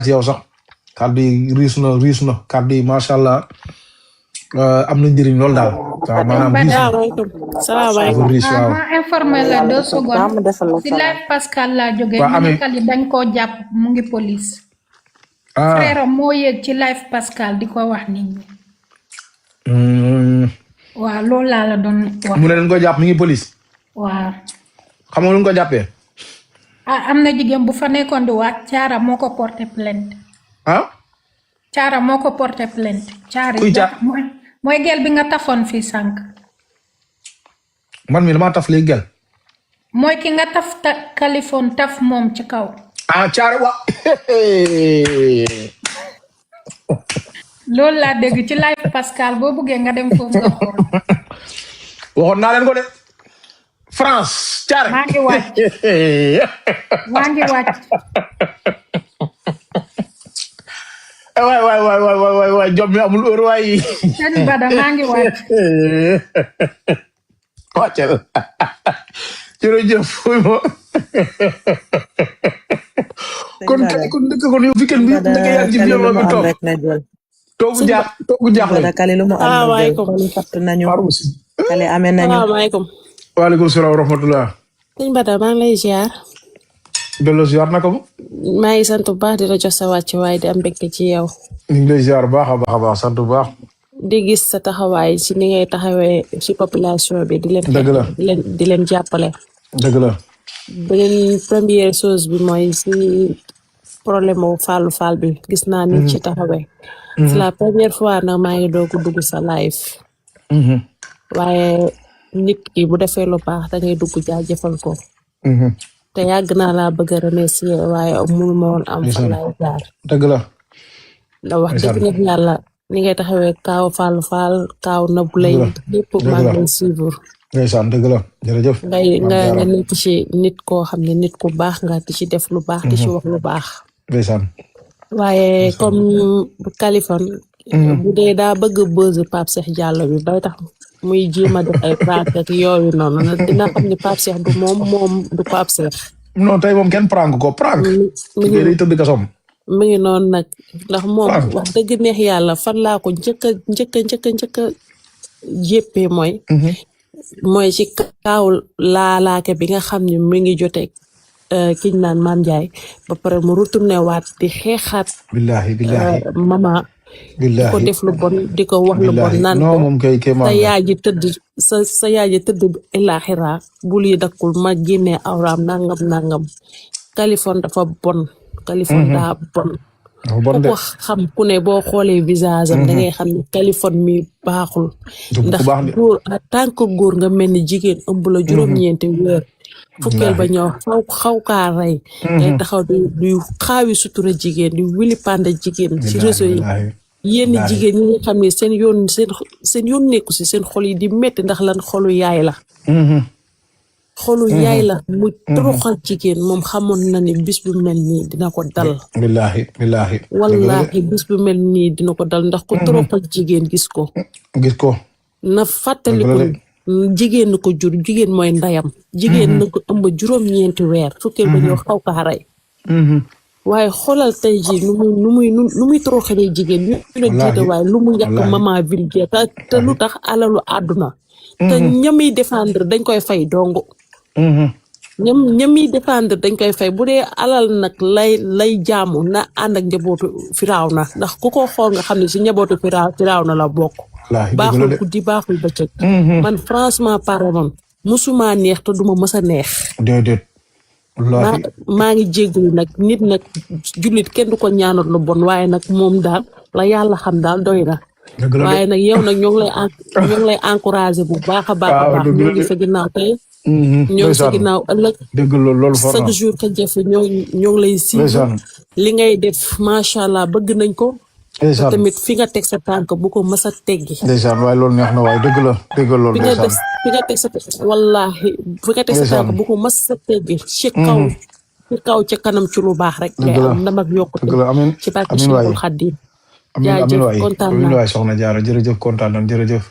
yow sax kàddu yi riis na kàddu yi macha allah am na njëriñ lool daal. waaw maanaam riis na salaamaaleykum. riis waaw. ma informé la 2 secondes si live Pascal laa jógee. waaw amee Kali dañ koo jàpp mu ngi police. frère moo yéeg ci live Pascal di ko wax nit ñi. waaw loolu laa la doon wax. mu ne dañ ko jàpp mi ngi police. waaw. xam nga lu ñu ko jàppee. am na jigéen bu fa nekkoon di waat Caara moo ko porté plainte. Caara moo ko porté plainte. kuy mooy gel bi nga tafoon fii sànq. man mi damaa taf léegi gel. mooy ki nga taf Kaliphone taf moom ci kaw. Caara wa. loolu laa dégg ci live Pascal boo buggee nga dem foofu nga xool. waxoon naa leen ko de. France Caara. maa ngi wàcc. waay jom mi amul heure waay. seen bada maa ngi wàcc. wàccal jërëjëf kon yow fi kenn bi dëkk yaa ngi ci biir bi toog toogu jaax la Kali lu mu am na fatt nañu Kali amee nañu. Salaamaaleykum. waaleykum salaam wa rahmatulah. sëñ Bada maa ngi lay ziar. delloo ziar naka mu. maa ngi sant bu baax di la jox sa wàcc waaye di am mbégte ci yow. ñu ngi lay ziar baax a baax sant bu baax. di gis sa taxawaay ci ni ngay taxawee ci population bi di leen. dëgg la di leen jàppale. dëgg la. beneen première chose bi mooy ci problème mu Fall bi gis naa ni ci taxawee. c'est la première fois nag maa ngi doog dugg sa live. waaye nit ki bu defee lu baax da ngay dugg jaajëfal ko. te yàgg naa laa bëgg a remercier waaye mënu ma woon am fa laay jaar. dëgg la. da wax dëgg neex yàlla ni ngay taxawee kaaw Fall kaaw Nabou Leye lépp maa ngi lay suivre. ndeysaan dëgg la jërëjëf. nga nekk ci nit koo xam ne nit ku baax nga di ci def lu baax di ci wax lu baax. ndeysaan. waaye comme Kaliphone bu dee daa bëgg buzz Pape Cheikh Diallo bi bay tax muy jéem a def ay prank ak yooyu noonu dina xam ne Pape Cheikh du moom du Pape Cheikh. non tey moom kenn prank ko prank. mi ngi tëdd kasom. mi ngi noonu nag ndax moom wax dëgg neex yàlla fan laa ko njëkk a jéppee mooy ci kaaw laalaake bi nga xam ne mi ngi jotee kiñ naan Mame Ndiaye ba pare mu retourné waat di xeexaat. billahi mama di ko def lu bon di ko wax lu bon naan ko sa yaay ji tëdd sa yaay ji tëdd ilaxira bul yi dakkul ma génnee awraam nangam Kaliphone dafa bon. Kaliphone daa bon. ko xam ku ne boo xoolee visage am da ngay xam ne Kaliphone mi baaxul. ndax góor en tant que góor nga mel ni jigéen ëmb la juróom-ñeenti weer. fukkeel ba ñëw xaw kaa rey. ngay taxaw di xaawi sutura jigéen di wili pande jigéen ci réseau yi. yenn jigéen ñi nga xam ne seen yoon nekku si seen xol yi di metti ndax lan xolu yaay la. xolu yaay la mu toroxal jigéen moom xamoon na ni bis bu mel nii dina ko dal. billahi wallahi bis bu mel nii dina ko dal ndax ko toroxal jigéen gis ko. na fàttali ko jigéen na ko jur jigéen mooy ndayam. jigéen na ko ëmb juróom-ñeenti weer. fukkeel ba ñëw xaw kaa rey. waaye xoolal tey jii nu muy toroxalee jigéen ñu ne jiite waaye lu mu yàq maman ville te lu tax alalu àdduna. te ñamiy défendre dañ koy fay dong. ñamiy défendre dañ koy fay bu dee alal nag lay jaamu na ànd ak njabootu Firawna ndax ku ko xool nga xam ne si njabootu Firawna la bokk. baaxul guddi baaxul bëccëg. man franchement parle man musuma neex te duma mës a neex. déedéet. maa ngi jégalu nag nit nag jullit kenn du ko ñaanal lu bon waaye nag moom daal la yàlla xam daal doy na. waaye nag yow nag ñoo ngi lay encouragé bu baax a baax. ñoo ngi sa ginnaaw tey. ñoo ngi sa ginnaaw ëllëg. dëgg loolu chaque jour ka jafe ñoo ngi lay suivre. li ngay def macha allah bëgg nañ ko. tamit fi nga teg sa tànk bu ko mës a teggi. ndeysaan waaye loolu neex na waaye dëgg loolu. fi nga teg sa wallaahi fi nga teg sa tànk bu ko mës a teggi. ci kaw ca kanam ci lu baax rek. ngay am ndam ak yokkute. ci barke Cheikhul Khadim. amiin waay kontaan naa soxna Diarra jërëjëf kontaan nañ jërëjëf.